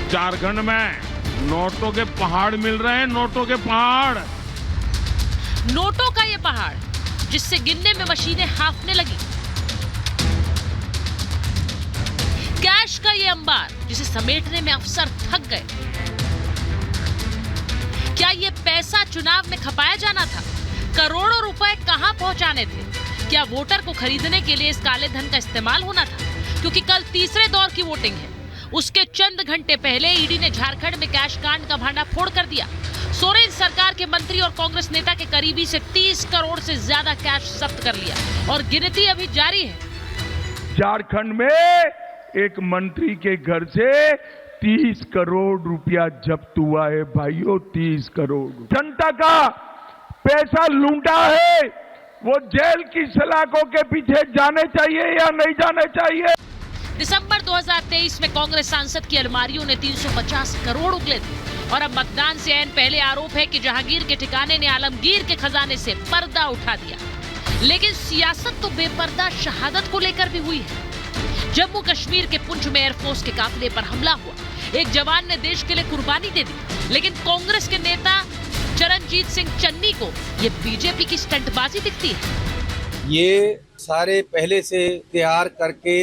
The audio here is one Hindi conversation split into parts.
झारखंड में नोटों के पहाड़ मिल रहे हैं, नोटों के पहाड़। नोटों का ये पहाड़ जिससे गिनने में मशीनें हांफने लगी। कैश का ये अंबार जिसे समेटने में अफसर थक गए। क्या ये पैसा चुनाव में खपाया जाना था? करोड़ों रुपए कहां पहुंचाने थे? क्या वोटर को खरीदने के लिए इस काले धन का इस्तेमाल होना था? क्योंकि कल तीसरे दौर की वोटिंग है। उसके चंद घंटे पहले ईडी ने झारखंड में कैश कांड का भांडाफोड़ कर दिया। सोरेन सरकार के मंत्री और कांग्रेस नेता के करीबी से 30 करोड़ से ज्यादा कैश जब्त कर लिया और गिनती अभी जारी है। झारखंड में एक मंत्री के घर से 30 करोड़ रुपया जब्त हुआ है भाइयों, 30 करोड़। जनता का पैसा लूटा है, वो जेल की सलाखों के पीछे जाने चाहिए या नहीं जाने चाहिए? दिसंबर 2023 में कांग्रेस सांसद की अलमारियों ने 350 करोड़ उगले थे और अब मतदान से ऐन पहले आरोप है कि जहांगीर के ठिकाने ने आलमगीर के खजाने से पर्दा उठा दिया। लेकिन सियासत तो बेपर्दा शहादत को लेकर भी हुई है। जम्मू कश्मीर के पुंछ में एयरफोर्स के काफिले पर हमला हुआ। एक जवान ने देश के लिए कुर्बानी दे दी, लेकिन कांग्रेस के नेता चरणजीत सिंह चन्नी को ये बीजेपी की स्टंटबाजी दिखती है। ये सारे पहले से तैयार करके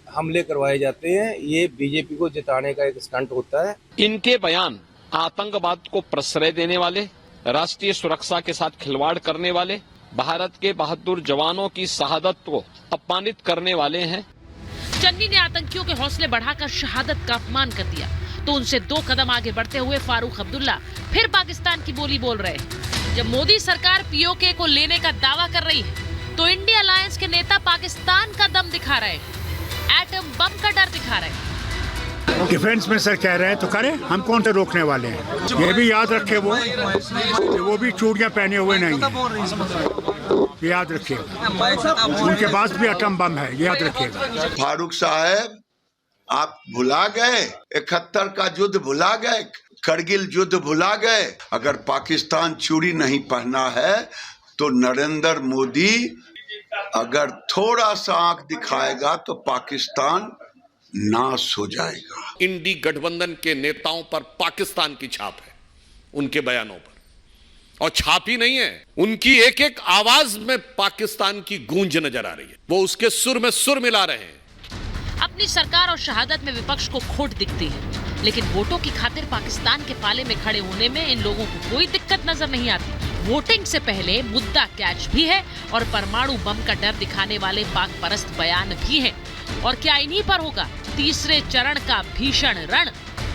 हमले करवाए जाते हैं। ये बीजेपी को जिताने का एक स्टंट होता है। इनके बयान आतंकवाद को प्रश्रय देने वाले, राष्ट्रीय सुरक्षा के साथ खिलवाड़ करने वाले, भारत के बहादुर जवानों की शहादत को अपमानित करने वाले हैं। चन्नी ने आतंकियों के हौसले बढ़ाकर शहादत का अपमान कर दिया, तो उनसे 2 कदम आगे बढ़ते हुए फारूक अब्दुल्ला फिर पाकिस्तान की बोली बोल रहे हैं। जब मोदी सरकार पीओके को लेने का दावा कर रही है, तो इंडिया अलायंस के नेता पाकिस्तान का दम दिखा रहे हैं, एटम बम का डर दिखा रहे हैं। डिफेंस मिनिस्टर कह रहे हैं तो करें, हम कौन से रोकने वाले हैं। ये भी याद रखे वो भी चूड़ियां पहने हुए नहीं है, याद रखिएगा। उनके पास भी एटम बम है, याद रखिएगा। फारूक साहब, आप भुला गए 71 का युद्ध, भुला गए करगिल युद्ध, भुला गए। अगर पाकिस्तान चूड़ी नहीं पहना है तो नरेंद्र मोदी अगर थोड़ा सा आंख दिखाएगा तो पाकिस्तान नाश हो जाएगा। इंडी गठबंधन के नेताओं पर पाकिस्तान की छाप है, उनके बयानों पर। और छाप ही नहीं है, उनकी एक एक आवाज में पाकिस्तान की गूंज नजर आ रही है। वो उसके सुर में सुर मिला रहे हैं। अपनी सरकार और शहादत में विपक्ष को खोट दिखती है, लेकिन वोटों की खातिर पाकिस्तान के पाले में खड़े होने में इन लोगों को कोई दिक्कत नजर नहीं आती। वोटिंग से पहले मुद्दा कैच भी है और परमाणु बम का डर दिखाने वाले पाक परस्त बयान भी हैं। और क्या इन्हीं पर होगा तीसरे चरण का भीषण रण?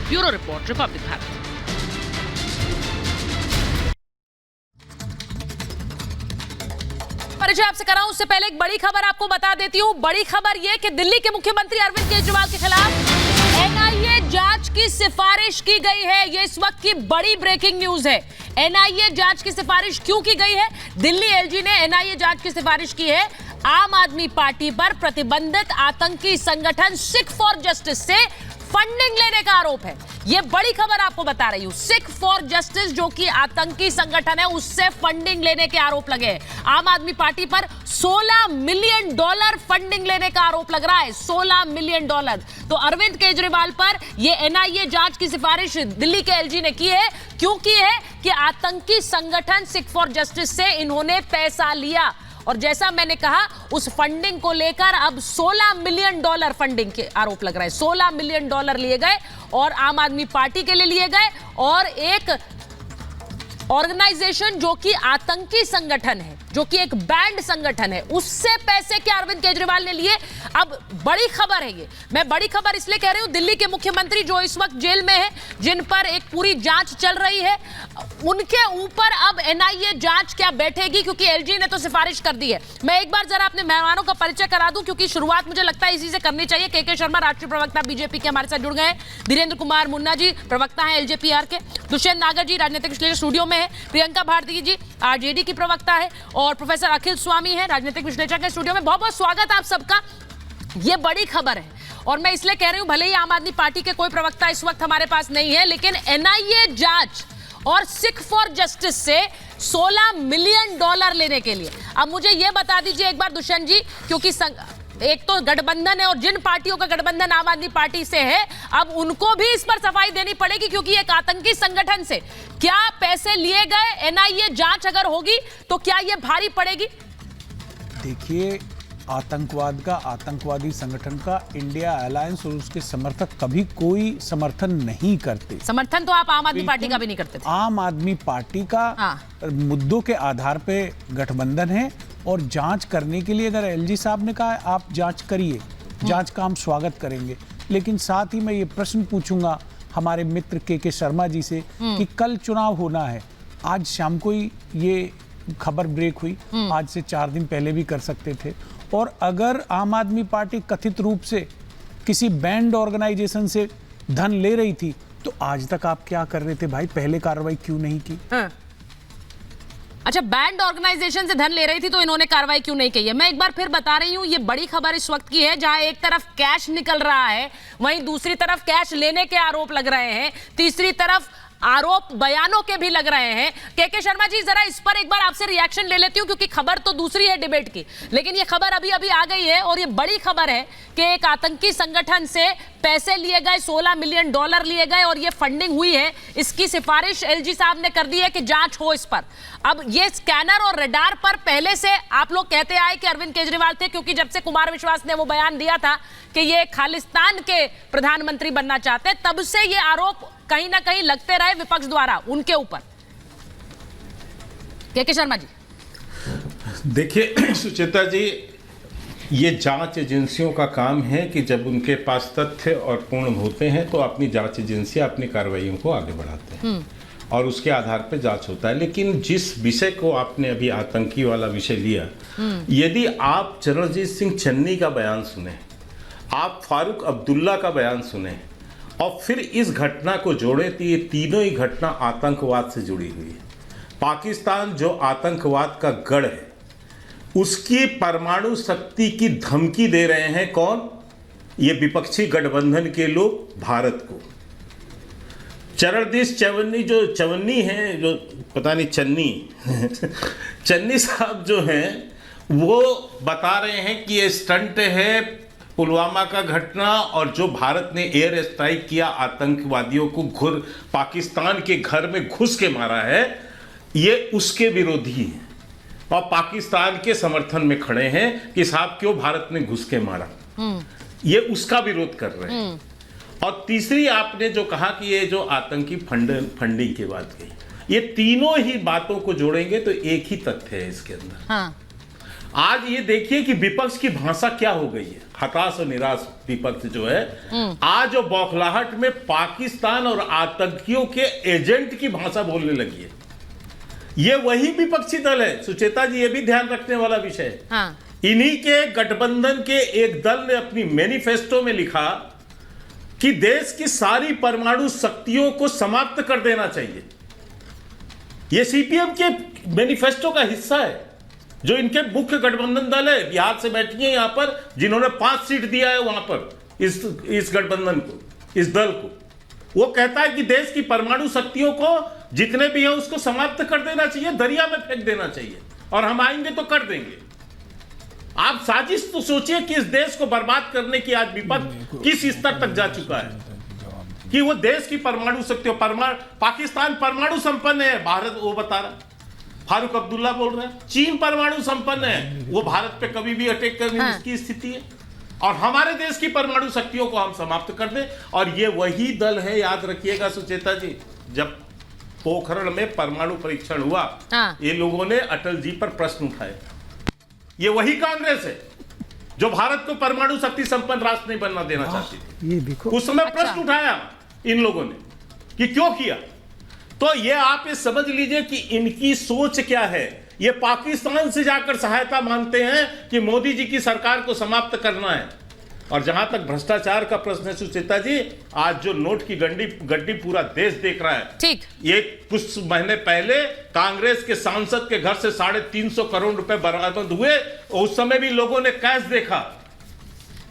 Bureau report, Republic Bharat. परिचय आपसे कराऊं उससे पहले एक बड़ी खबर आपको बता देती हूं। बड़ी खबर यह कि दिल्ली के मुख्यमंत्री अरविंद केजरीवाल के खिलाफ एनआईए जांच की सिफारिश की गई है। यह इस वक्त की बड़ी ब्रेकिंग न्यूज है। एनआईए जांच की सिफारिश क्यों की गई है? दिल्ली एलजी ने एनआईए जांच की सिफारिश की है आम आदमी पार्टी पर प्रतिबंधित आतंकी संगठन सिख फॉर जस्टिस से फंडिंग लेने का आरोप है। यह बड़ी खबर आपको बता रही हूं। सिख फॉर जस्टिस जो कि आतंकी संगठन है, उससे फंडिंग लेने के आरोप लगे हैं। आम आदमी पार्टी पर $16 मिलियन फंडिंग लेने का आरोप लग रहा है। $16 मिलियन। तो अरविंद केजरीवाल पर यह एनआईए जांच की सिफारिश दिल्ली के एलजी ने की है। क्यों की है? कि आतंकी संगठन सिख फॉर जस्टिस से इन्होंने पैसा लिया और जैसा मैंने कहा उस फंडिंग को लेकर अब $16 मिलियन फंडिंग के आरोप लग रहे हैं। $16 मिलियन लिए गए और आम आदमी पार्टी के लिए लिए गए और एक ऑर्गेनाइजेशन जो कि आतंकी संगठन है, जो कि एक बैंड संगठन है, उससे पैसे क्या अरविंद केजरीवाल ने लिए। अब बड़ी खबर है ये। मैं बड़ी खबर इसलिए कह रही हूं, दिल्ली के मुख्यमंत्री जो इस वक्त जेल में है, जिन पर एक पूरी जांच चल रही है, उनके ऊपर अब एनआईए जांच क्या बैठेगी, क्योंकि एलजी ने तो सिफारिश कर दी है। मैं एक बार जरा अपने मेहमानों का परिचय करा दूं, क्योंकि शुरुआत मुझे लगता है इसी से करनी चाहिए। के शर्मा राष्ट्रीय प्रवक्ता बीजेपी के हमारे साथ जुड़ गए हैं। धीरेन्द्र कुमार मुन्ना जी प्रवक्ता है एलजेपीआर के। दुष्यंत नागर जी राजनीतिक विश्लेषक स्टूडियो में है। प्रियंका भारती जी आरजेडी की प्रवक्ता है और प्रोफेसर अखिल स्वामी है राजनीतिक विश्लेषक है स्टूडियो में। बहुत बहुत स्वागत आप सबका। ये बड़ी खबर है और मैं इसलिए कह रही हूं, भले ही आम आदमी पार्टी के कोई प्रवक्ता इस वक्त हमारे पास नहीं है, लेकिन एनआईए जांच और सिख फॉर जस्टिस से $16 मिलियन लेने के लिए। अब मुझे यह बता दीजिए एक बार दुष्यंत जी, क्योंकि एक तो गठबंधन है और जिन पार्टियों का गठबंधन आम आदमी पार्टी से है, अब उनको भी इस पर सफाई देनी पड़ेगी क्योंकि एक आतंकी संगठन से क्या पैसे लिए गए, एनआईए जांच अगर होगी तो क्या यह भारी पड़ेगी? देखिए, आतंकवाद का, आतंकवादी संगठन का इंडिया अलायंस और उसके समर्थक कभी कोई समर्थन नहीं करते। समर्थन तो आप आम आदमी पार्टी का भी नहीं करते थे। आम आदमी पार्टी का मुद्दों के आधार पे गठबंधन है और जांच करने के लिए अगर एलजी साहब ने कहा आप जांच करिए, जांच का हम स्वागत करेंगे। लेकिन साथ ही मैं ये प्रश्न पूछूंगा हमारे मित्र के शर्मा जी से कि कल चुनाव होना है, आज शाम को ही ये खबर ब्रेक हुई, आज से 4 दिन पहले भी कर सकते थे। और अगर आम आदमी पार्टी कथित रूप से किसी बैंड ऑर्गेनाइजेशन से धन ले रही थी तो आज तक आप क्या कर रहे थे भाई, पहले कार्रवाई क्यों नहीं की? अच्छा, बैंड ऑर्गेनाइजेशन से धन ले रही थी तो इन्होंने कार्रवाई क्यों नहीं की है? मैं एक बार फिर बता रही हूं, ये बड़ी खबर इस वक्त की है जहां एक तरफ कैश निकल रहा है, वहीं दूसरी तरफ कैश लेने के आरोप लग रहे हैं, तीसरी तरफ आरोप बयानों के भी लग रहे हैं। के शर्मा जी, जरा इस पर एक बार आपसे रिएक्शन ले लेती हूं क्योंकि खबर तो दूसरी है डिबेट की, लेकिन ये खबर अभी अभी आ गई है और ये बड़ी खबर है कि एक आतंकी संगठन से पैसे लिए गए, $16 मिलियन लिए गए और ये फंडिंग हुई है। इसकी सिफारिश एलजी साहब ने कर दी है कि जांच हो इस पर। अब ये स्कैनर और रडार पर पहले से आप लोग कहते आए कि अरविंद केजरीवाल थे, क्योंकि जब से कुमार विश्वास ने वो बयान दिया था कि ये खालिस्तान के प्रधानमंत्री बनना चाहते, तब से ये आरोप कहीं ना कहीं लगते रहे विपक्ष द्वारा उनके ऊपर। के शर्मा जी, देखिए सुचेता जी, ये जांच एजेंसियों का काम है कि जब उनके पास तथ्य और पूर्ण होते हैं तो अपनी जांच एजेंसियां अपनी कार्रवाइयों को आगे बढ़ाते हैं और उसके आधार पर जांच होता है। लेकिन जिस विषय को आपने अभी आतंकी वाला विषय लिया, यदि आप चरणजीत सिंह चन्नी का बयान सुने, आप फारूक अब्दुल्ला का बयान सुने और फिर इस घटना को जोड़े तो ये तीनों ही घटना आतंकवाद से जुड़ी हुई है। पाकिस्तान जो आतंकवाद का गढ़ है, उसकी परमाणु शक्ति की धमकी दे रहे हैं कौन? ये विपक्षी गठबंधन के लोग भारत को। चरणजीत चवन्नी जो चवन्नी हैं, जो पता नहीं चन्नी चन्नी साहब जो हैं, वो बता रहे हैं कि ये स्टंट है, पुलवामा का घटना और जो भारत ने एयर स्ट्राइक किया, आतंकवादियों को पाकिस्तान के घर में घुस के मारा है, ये उसके विरोधी हैं और पाकिस्तान के समर्थन में खड़े हैं कि साहब क्यों भारत ने घुस के मारा, ये उसका विरोध कर रहे हैं। और तीसरी आपने जो कहा कि ये जो आतंकी फंडिंग की बात कही, ये तीनों ही बातों को जोड़ेंगे तो एक ही तथ्य है इसके अंदर। हाँ। आज ये देखिए कि विपक्ष की भाषा क्या हो गई है, हताश और निराश विपक्ष जो है, आज जो बौखलाहट में पाकिस्तान और आतंकियों के एजेंट की भाषा बोलने लगी है। ये वही विपक्षी दल है सुचेता जी, ये भी ध्यान रखने वाला विषय है। हाँ। इन्हीं के गठबंधन के एक दल ने अपनी मैनिफेस्टो में लिखा कि देश की सारी परमाणु शक्तियों को समाप्त कर देना चाहिए। यह सीपीएम के मैनिफेस्टो का हिस्सा है, जो इनके मुख्य गठबंधन दल है, बिहार से बैठी है यहां पर, जिन्होंने 5 सीट दिया है वहां पर इस गठबंधन को, इस दल को। वो कहता है कि देश की परमाणु शक्तियों को जितने भी है उसको समाप्त कर देना चाहिए, दरिया में फेंक देना चाहिए, और हम आएंगे तो कर देंगे। आप साजिश तो सोचिए कि इस देश को बर्बाद करने की आज विपक्ष किस स्तर तक जा चुका है कि वो देश की परमाणु शक्तियों, पाकिस्तान परमाणु संपन्न है, भारत वो बता रहा, फारूक अब्दुल्ला बोल रहे हैं चीन परमाणु संपन्न है, वो भारत पे कभी भी अटैक करने की स्थिति है, और हमारे देश की परमाणु शक्तियों को हम समाप्त कर दें। और ये वही दल है, याद रखिएगा सुचेता जी, जब पोखरण में परमाणु परीक्षण हुआ, ये लोगों ने अटल जी पर प्रश्न उठाए। ये वही कांग्रेस है जो भारत को परमाणु शक्ति संपन्न राष्ट्र नहीं बनना देना चाहती थी। ये देखो, उस समय प्रश्न उठाया इन लोगों ने कि क्यों किया। तो ये आप ये समझ लीजिए कि इनकी सोच क्या है। ये पाकिस्तान से जाकर सहायता मांगते हैं कि मोदी जी की सरकार को समाप्त करना है। और जहां तक भ्रष्टाचार का प्रश्न है सुचेता जी, आज जो नोट की गड्डी पूरा देश देख रहा है, ठीक, ये कुछ महीने पहले कांग्रेस के सांसद के घर से 350 करोड़ रुपए बरामद हुए, उस समय भी लोगों ने कैश देखा।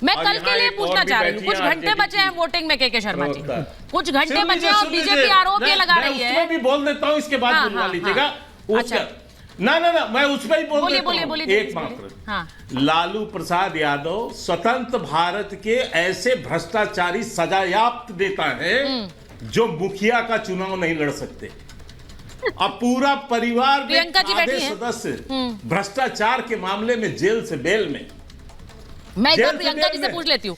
मैं कल के लिए पूछना चाह रही हूँ, कुछ घंटे बचे हैं वोटिंग में के शर्मा जी, कुछ घंटे बचे हैं और बीजेपी आरोप ये लगा रही है। मैं भी बोल देता हूँ, इसके बाद बुलवा लीजिएगा। ना ना ना, मैं उस पर ही बोल बोलिए देता बोलिए हूं। बोलिए एक बोलिए। मात्र हाँ लालू प्रसाद यादव स्वतंत्र भारत के ऐसे भ्रष्टाचारी सजायाफ्त नेता हैं जो मुखिया का चुनाव नहीं लड़ सकते। अब पूरा परिवार में प्रियंका जी आधे बैठी हैं। सदस्य भ्रष्टाचार के मामले में जेल से बेल में। मैं एक जेल बार से प्रियंका जेल जी से में। पूछ लेती हूँ।